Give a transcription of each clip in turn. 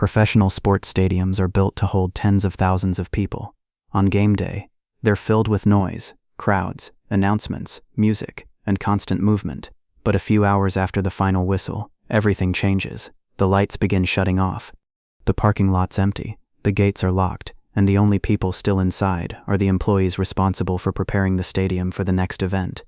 Professional sports stadiums are built to hold tens of thousands of people. On game day, they're filled with noise, crowds, announcements, music, and constant movement. But a few hours after the final whistle, everything changes. The lights begin shutting off. The parking lot's empty, the gates are locked, and the only people still inside are the employees responsible for preparing the stadium for the next event.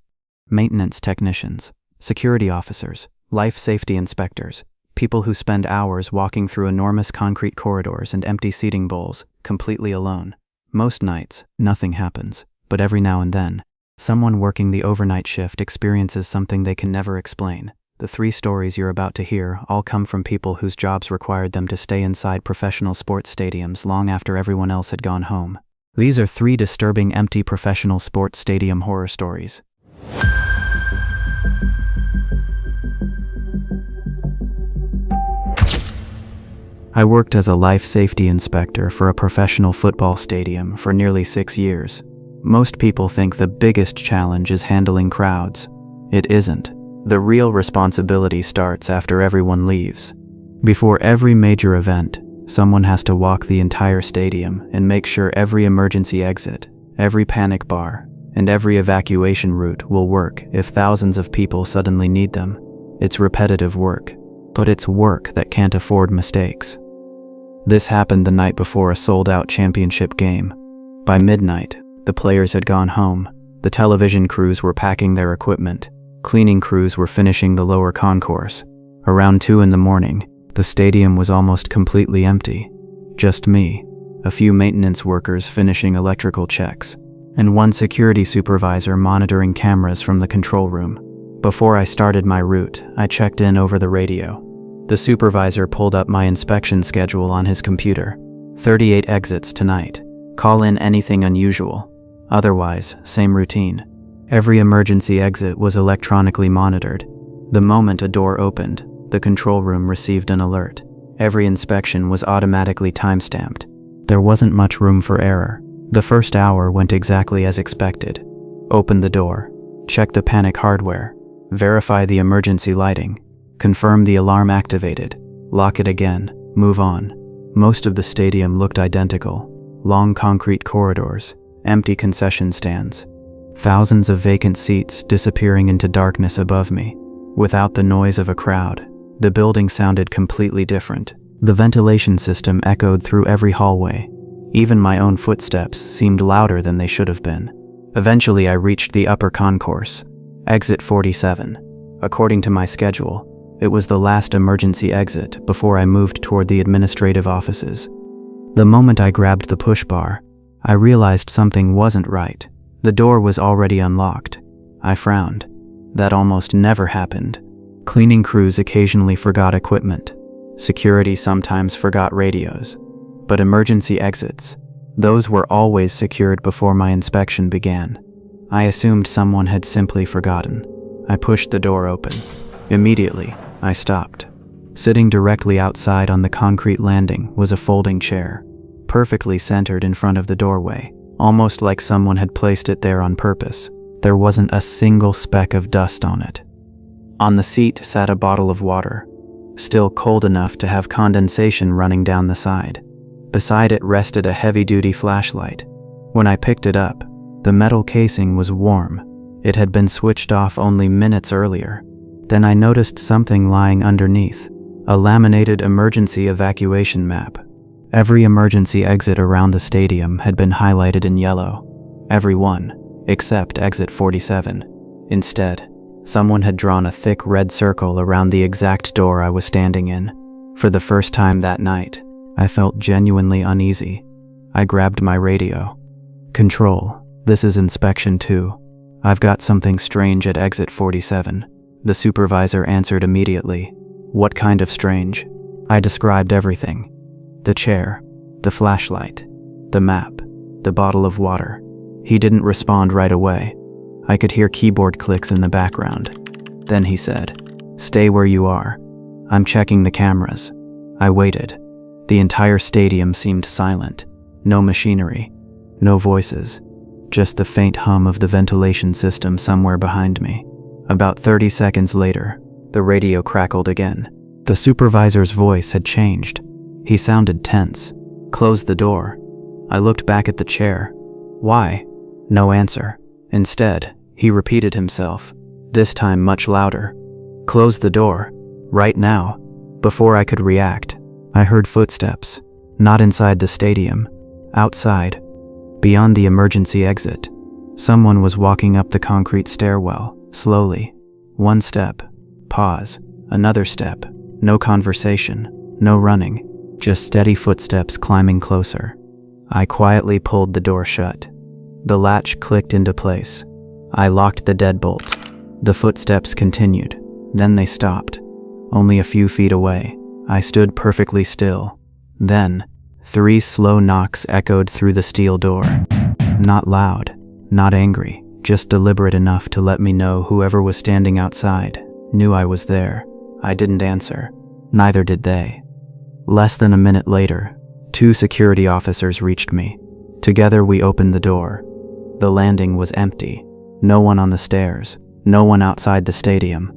Maintenance technicians, security officers, life safety inspectors, people who spend hours walking through enormous concrete corridors and empty seating bowls, completely alone. Most nights, nothing happens, but every now and then, someone working the overnight shift experiences something they can never explain. The 3 stories you're about to hear all come from people whose jobs required them to stay inside professional sports stadiums long after everyone else had gone home. These are 3 disturbing empty professional sports stadium horror stories. I worked as a life safety inspector for a professional football stadium for nearly 6 years. Most people think the biggest challenge is handling crowds. It isn't. The real responsibility starts after everyone leaves. Before every major event, someone has to walk the entire stadium and make sure every emergency exit, every panic bar, and every evacuation route will work if thousands of people suddenly need them. It's repetitive work, but it's work that can't afford mistakes. This happened the night before a sold-out championship game. By midnight, the players had gone home. The television crews were packing their equipment. Cleaning crews were finishing the lower concourse. Around 2 in the morning, the stadium was almost completely empty. Just me, a few maintenance workers finishing electrical checks, and one security supervisor monitoring cameras from the control room. Before I started my route, I checked in over the radio. The supervisor pulled up my inspection schedule on his computer. 38 exits tonight. Call in anything unusual. Otherwise, same routine. Every emergency exit was electronically monitored. The moment a door opened, the control room received an alert. Every inspection was automatically time-stamped. There wasn't much room for error. The first hour went exactly as expected. Open the door. Check the panic hardware. Verify the emergency lighting. Confirm the alarm activated. Lock it again. Move on. Most of the stadium looked identical. Long concrete corridors, empty concession stands, thousands of vacant seats disappearing into darkness above me. Without the noise of a crowd, the building sounded completely different. The ventilation system echoed through every hallway. Even my own footsteps seemed louder than they should have been. Eventually, I reached the upper concourse, exit 47. According to my schedule, it was the last emergency exit before I moved toward the administrative offices. The moment I grabbed the push bar, I realized something wasn't right. The door was already unlocked. I frowned. That almost never happened. Cleaning crews occasionally forgot equipment. Security sometimes forgot radios. But emergency exits, those were always secured before my inspection began. I assumed someone had simply forgotten. I pushed the door open. Immediately, I stopped. Sitting directly outside on the concrete landing was a folding chair, perfectly centered in front of the doorway, almost like someone had placed it there on purpose. There wasn't a single speck of dust on it. On the seat sat a bottle of water, still cold enough to have condensation running down the side. Beside it rested a heavy-duty flashlight. When I picked it up, the metal casing was warm. It had been switched off only minutes earlier. Then I noticed something lying underneath, a laminated emergency evacuation map. Every emergency exit around the stadium had been highlighted in yellow. Every one, except exit 47. Instead, someone had drawn a thick red circle around the exact door I was standing in. For the first time that night, I felt genuinely uneasy. I grabbed my radio. "Control, this is Inspection 2. I've got something strange at exit 47. The supervisor answered immediately. "What kind of strange?" I described everything. The chair, the flashlight, the map, the bottle of water. He didn't respond right away. I could hear keyboard clicks in the background. Then he said, "Stay where you are. I'm checking the cameras." I waited. The entire stadium seemed silent. No machinery, no voices, just the faint hum of the ventilation system somewhere behind me. About 30 seconds later, the radio crackled again. The supervisor's voice had changed. He sounded tense. "Close the door." I looked back at the chair. "Why?" No answer. Instead, he repeated himself, this time much louder. "Close the door. Right now." Before I could react, I heard footsteps. Not inside the stadium. Outside. Beyond the emergency exit. Someone was walking up the concrete stairwell, slowly. One step. Pause. Another step. No conversation. No running. Just steady footsteps climbing closer. I quietly pulled the door shut. The latch clicked into place. I locked the deadbolt. The footsteps continued. Then they stopped. Only a few feet away. I stood perfectly still. Then, 3 slow knocks echoed through the steel door. Not loud, not angry, just deliberate enough to let me know whoever was standing outside knew I was there. I didn't answer. Neither did they. Less than a minute later, 2 security officers reached me. Together we opened the door. The landing was empty. No one on the stairs. No one outside the stadium.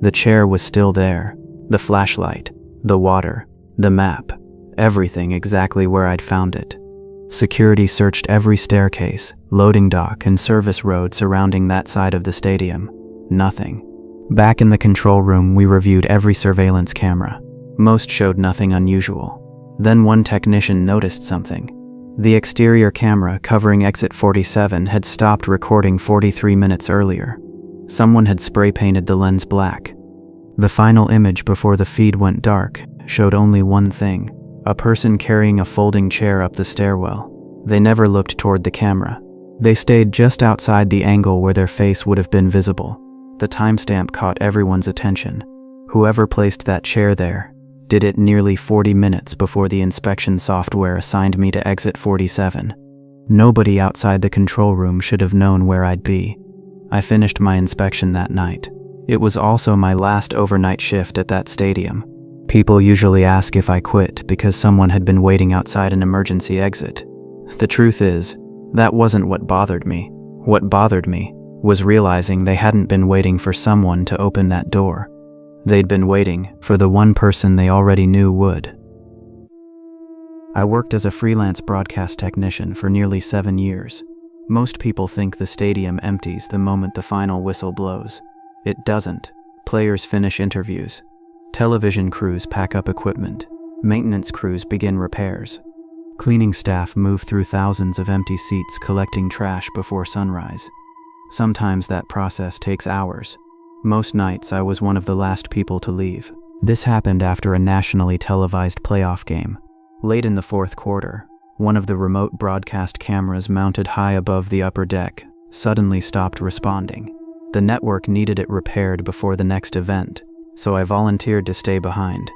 The chair was still there. The flashlight. The water. The map. Everything exactly where I'd found it. Security searched every staircase, loading dock, and service road surrounding that side of the stadium. Nothing. Back in the control room, we reviewed every surveillance camera. Most showed nothing unusual. Then one technician noticed something. The exterior camera covering exit 47 had stopped recording 43 minutes earlier. Someone had spray painted the lens black. The final image before the feed went dark showed only one thing: a person carrying a folding chair up the stairwell. They never looked toward the camera. They stayed just outside the angle where their face would have been visible. The timestamp caught everyone's attention. Whoever placed that chair there did it nearly 40 minutes before the inspection software assigned me to exit 47. Nobody outside the control room should have known where I'd be. I finished my inspection that night. It was also my last overnight shift at that stadium. People usually ask if I quit because someone had been waiting outside an emergency exit. The truth is, that wasn't what bothered me. What bothered me was realizing they hadn't been waiting for someone to open that door. They'd been waiting for the one person they already knew would. I worked as a freelance broadcast technician for nearly 7 years. Most people think the stadium empties the moment the final whistle blows. It doesn't. Players finish interviews. Television crews pack up equipment. Maintenance crews begin repairs. Cleaning staff move through thousands of empty seats collecting trash before sunrise. Sometimes that process takes hours. Most nights I was one of the last people to leave. This happened after a nationally televised playoff game. Late in the 4th quarter, one of the remote broadcast cameras mounted high above the upper deck suddenly stopped responding. The network needed it repaired before the next event, so I volunteered to stay behind.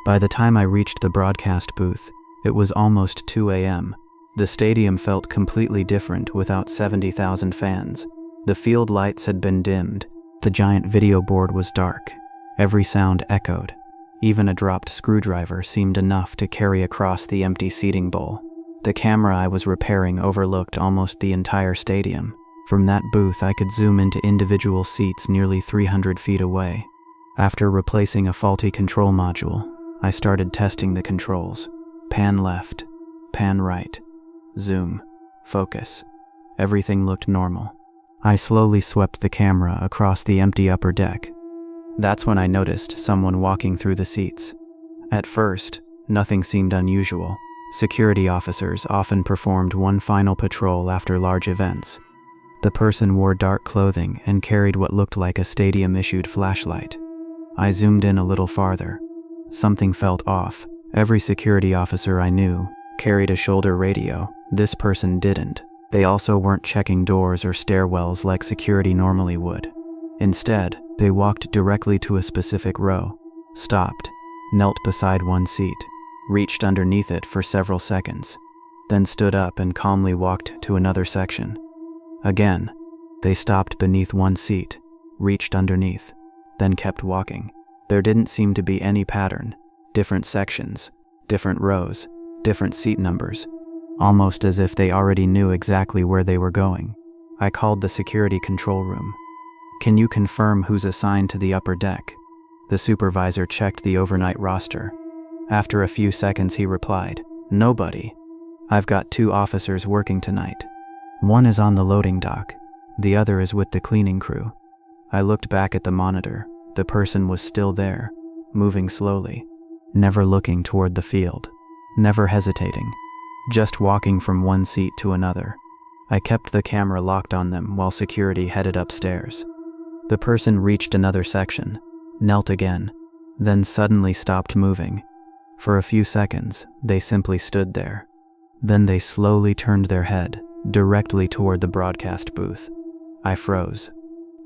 By the time I reached the broadcast booth, it was almost 2 a.m. The stadium felt completely different without 70,000 fans. The field lights had been dimmed. The giant video board was dark. Every sound echoed. Even a dropped screwdriver seemed enough to carry across the empty seating bowl. The camera I was repairing overlooked almost the entire stadium. From that booth, I could zoom into individual seats nearly 300 feet away. After replacing a faulty control module, I started testing the controls. Pan left, pan right, zoom, focus. Everything looked normal. I slowly swept the camera across the empty upper deck. That's when I noticed someone walking through the seats. At first, nothing seemed unusual. Security officers often performed one final patrol after large events. The person wore dark clothing and carried what looked like a stadium-issued flashlight. I zoomed in a little farther. Something felt off. Every security officer I knew carried a shoulder radio. This person didn't. They also weren't checking doors or stairwells like security normally would. Instead, they walked directly to a specific row, stopped, knelt beside one seat, reached underneath it for several seconds, then stood up and calmly walked to another section. Again, they stopped beneath one seat, reached underneath, then kept walking. There didn't seem to be any pattern. Different sections, different rows, different seat numbers, almost as if they already knew exactly where they were going. I called the security control room. "Can you confirm who's assigned to the upper deck?" The supervisor checked the overnight roster. After a few seconds he replied, "Nobody. I've got 2 officers working tonight. One is on the loading dock, the other is with the cleaning crew." I looked back at the monitor. The person was still there, moving slowly, never looking toward the field, never hesitating, just walking from one seat to another. I kept the camera locked on them while security headed upstairs. The person reached another section, knelt again, then suddenly stopped moving. For a few seconds, they simply stood there. Then they slowly turned their head directly toward the broadcast booth. I froze.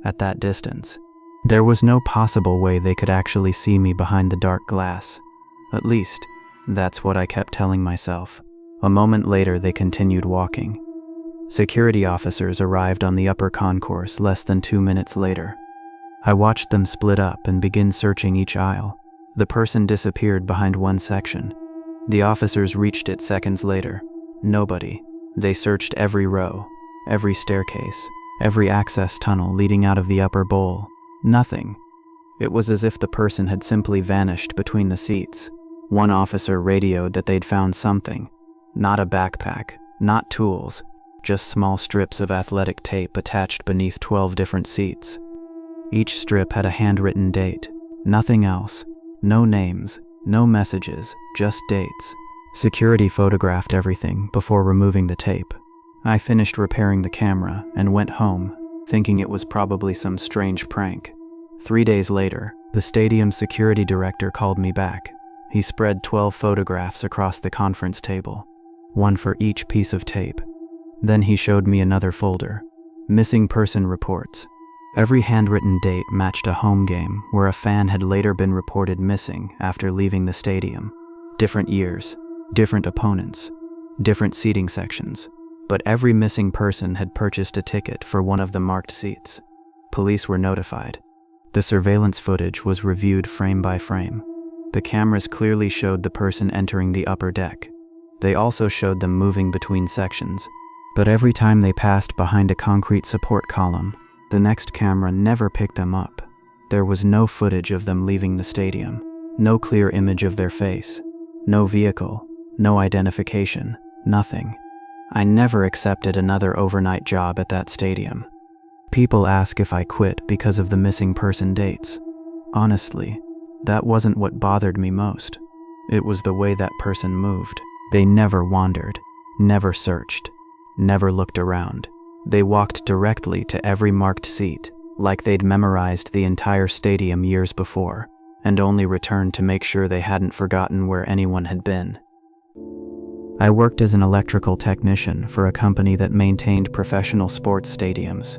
At that distance, there was no possible way they could actually see me behind the dark glass. At least, that's what I kept telling myself. A moment later, they continued walking. Security officers arrived on the upper concourse less than 2 minutes later. I watched them split up and begin searching each aisle. The person disappeared behind one section. The officers reached it seconds later. Nobody. They searched every row, every staircase, every access tunnel leading out of the upper bowl. Nothing. It was as if the person had simply vanished between the seats. One officer radioed that they'd found something. Not a backpack, not tools, just small strips of athletic tape attached beneath 12 different seats. Each strip had a handwritten date. Nothing else. No names, no messages, just dates. Security photographed everything before removing the tape. I finished repairing the camera and went home, thinking it was probably some strange prank. 3 days later, the stadium security director called me back. He spread 12 photographs across the conference table, one for each piece of tape. Then he showed me another folder, missing person reports. Every handwritten date matched a home game where a fan had later been reported missing after leaving the stadium. Different years, different opponents, different seating sections, but every missing person had purchased a ticket for one of the marked seats. Police were notified. The surveillance footage was reviewed frame by frame. The cameras clearly showed the person entering the upper deck. They also showed them moving between sections, but every time they passed behind a concrete support column, the next camera never picked them up. There was no footage of them leaving the stadium, no clear image of their face, no vehicle, no identification, nothing. I never accepted another overnight job at that stadium. People ask if I quit because of the missing person dates. Honestly, that wasn't what bothered me most. It was the way that person moved. They never wandered, never searched, never looked around. They walked directly to every marked seat, like they'd memorized the entire stadium years before, and only returned to make sure they hadn't forgotten where anyone had been. I worked as an electrical technician for a company that maintained professional sports stadiums.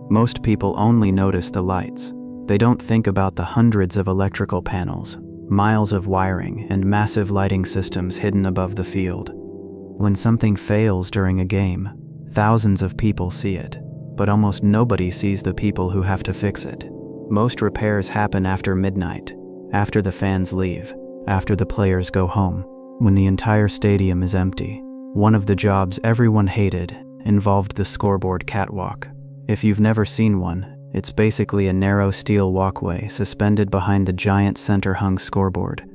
Most people only notice the lights. They don't think about the hundreds of electrical panels, miles of wiring, and massive lighting systems hidden above the field. When something fails during a game, thousands of people see it, but almost nobody sees the people who have to fix it. Most repairs happen after midnight, after the fans leave, after the players go home, when the entire stadium is empty. One of the jobs everyone hated involved the Scoreboard Catwalk. If you've never seen one, it's basically a narrow steel walkway suspended behind the giant center-hung scoreboard.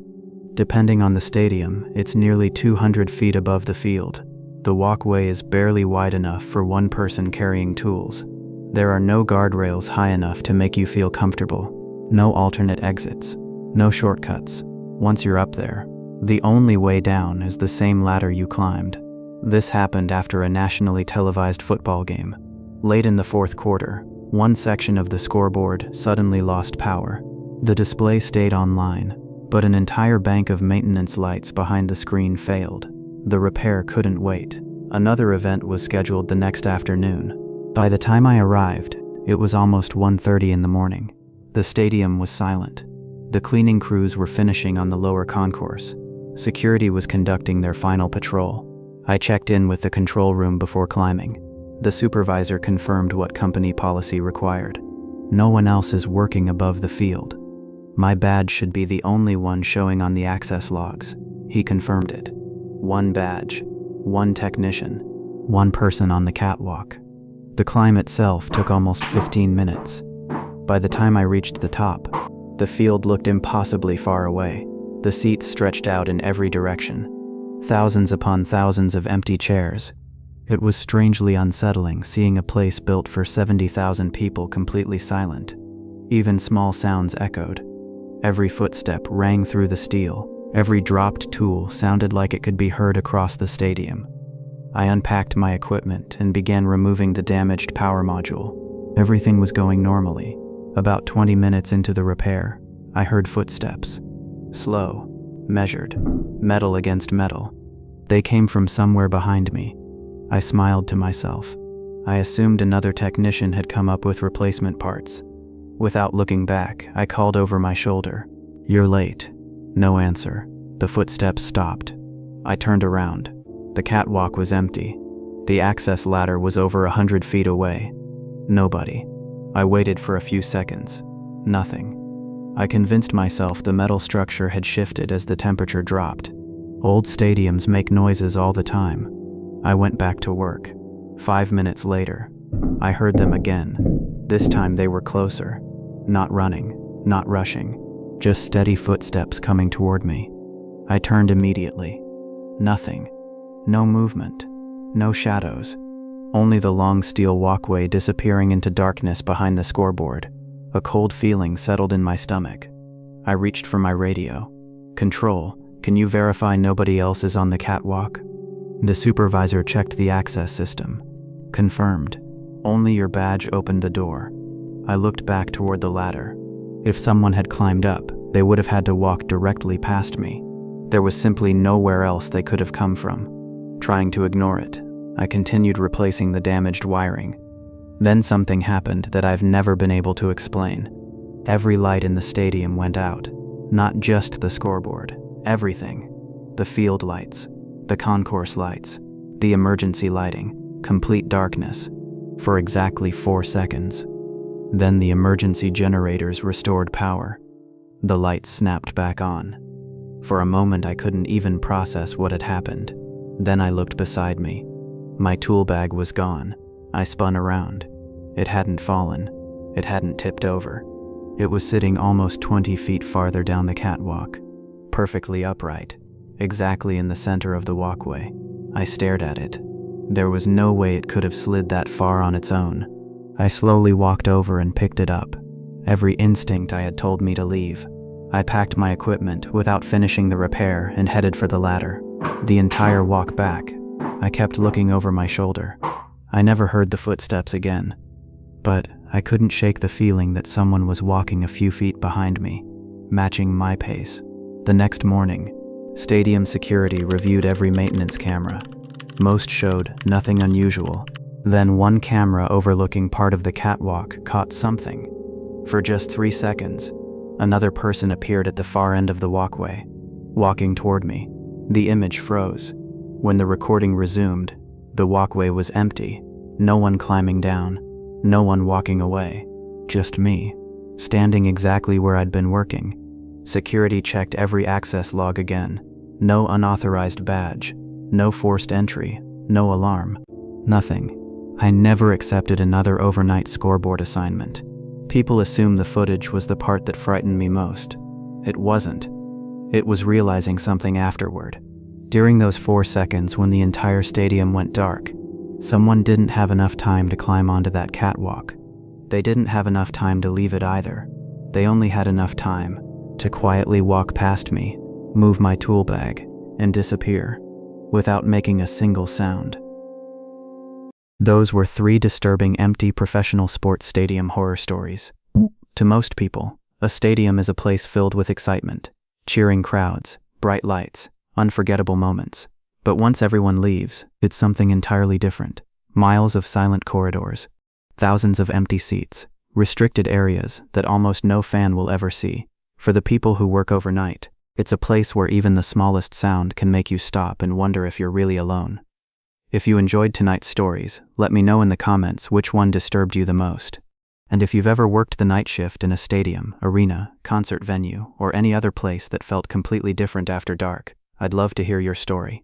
Depending on the stadium, it's nearly 200 feet above the field. The walkway is barely wide enough for one person carrying tools. There are no guardrails high enough to make you feel comfortable, no alternate exits, no shortcuts. Once you're up there, the only way down is the same ladder you climbed. This happened after a nationally televised football game. Late in the fourth quarter, one section of the scoreboard suddenly lost power. The display stayed online, but an entire bank of maintenance lights behind the screen failed. The repair couldn't wait. Another event was scheduled the next afternoon. By the time I arrived, it was almost 1:30 in the morning. The stadium was silent. The cleaning crews were finishing on the lower concourse. Security was conducting their final patrol. I checked in with the control room before climbing. The supervisor confirmed what company policy required. No one else is working above the field. My badge should be the only one showing on the access logs. He confirmed it. One badge, one technician, one person on the catwalk. The climb itself took almost 15 minutes. By the time I reached the top, the field looked impossibly far away. The seats stretched out in every direction, thousands upon thousands of empty chairs. It was strangely unsettling seeing a place built for 70,000 people completely silent. Even small sounds echoed. Every footstep rang through the steel. Every dropped tool sounded like it could be heard across the stadium. I unpacked my equipment and began removing the damaged power module. Everything was going normally. About 20 minutes into the repair, I heard footsteps. Slow, measured, metal against metal. They came from somewhere behind me. I smiled to myself. I assumed another technician had come up with replacement parts. Without looking back, I called over my shoulder. "You're late." No answer. The footsteps stopped. I turned around. The catwalk was empty. The access ladder was over 100 feet away. Nobody. I waited for a few seconds. Nothing. I convinced myself the metal structure had shifted as the temperature dropped. Old stadiums make noises all the time. I went back to work. 5 minutes later, I heard them again. This time they were closer. Not running, not rushing, just steady footsteps coming toward me. I turned immediately. Nothing. No movement. No shadows. Only the long steel walkway disappearing into darkness behind the scoreboard. A cold feeling settled in my stomach. I reached for my radio. "Control, can you verify nobody else is on the catwalk?" The supervisor checked the access system. Confirmed. Only your badge opened the door. I looked back toward the ladder. If someone had climbed up, they would have had to walk directly past me. There was simply nowhere else they could have come from. Trying to ignore it, I continued replacing the damaged wiring. Then something happened that I've never been able to explain. Every light in the stadium went out. Not just the scoreboard. Everything. The field lights. The concourse lights. The emergency lighting. Complete darkness. For exactly 4 seconds. Then the emergency generators restored power. The lights snapped back on. For a moment I couldn't even process what had happened. Then I looked beside me. My tool bag was gone. I spun around. It hadn't fallen. It hadn't tipped over. It was sitting almost 20 feet farther down the catwalk. Perfectly upright. Exactly in the center of the walkway. I stared at it. There was no way it could have slid that far on its own. I slowly walked over and picked it up. Every instinct I had told me to leave. I packed my equipment without finishing the repair and headed for the ladder. The entire walk back, I kept looking over my shoulder. I never heard the footsteps again. But I couldn't shake the feeling that someone was walking a few feet behind me, matching my pace. The next morning, stadium security reviewed every maintenance camera. Most showed nothing unusual. Then one camera overlooking part of the catwalk caught something. For just 3 seconds, another person appeared at the far end of the walkway, walking toward me. The image froze. When the recording resumed, the walkway was empty. No one climbing down, no one walking away. Just me, standing exactly where I'd been working. Security checked every access log again. No unauthorized badge, no forced entry, no alarm, nothing. I never accepted another overnight scoreboard assignment. People assume the footage was the part that frightened me most. It wasn't. It was realizing something afterward. During those 4 seconds when the entire stadium went dark, someone didn't have enough time to climb onto that catwalk. They didn't have enough time to leave it either. They only had enough time to quietly walk past me, move my tool bag, and disappear, without making a single sound. Those were 3 disturbing empty professional sports stadium horror stories. To most people, a stadium is a place filled with excitement, cheering crowds, bright lights, unforgettable moments. But once everyone leaves, it's something entirely different. Miles of silent corridors, thousands of empty seats, restricted areas that almost no fan will ever see. For the people who work overnight, it's a place where even the smallest sound can make you stop and wonder if you're really alone. If you enjoyed tonight's stories, let me know in the comments which one disturbed you the most. And if you've ever worked the night shift in a stadium, arena, concert venue, or any other place that felt completely different after dark, I'd love to hear your story.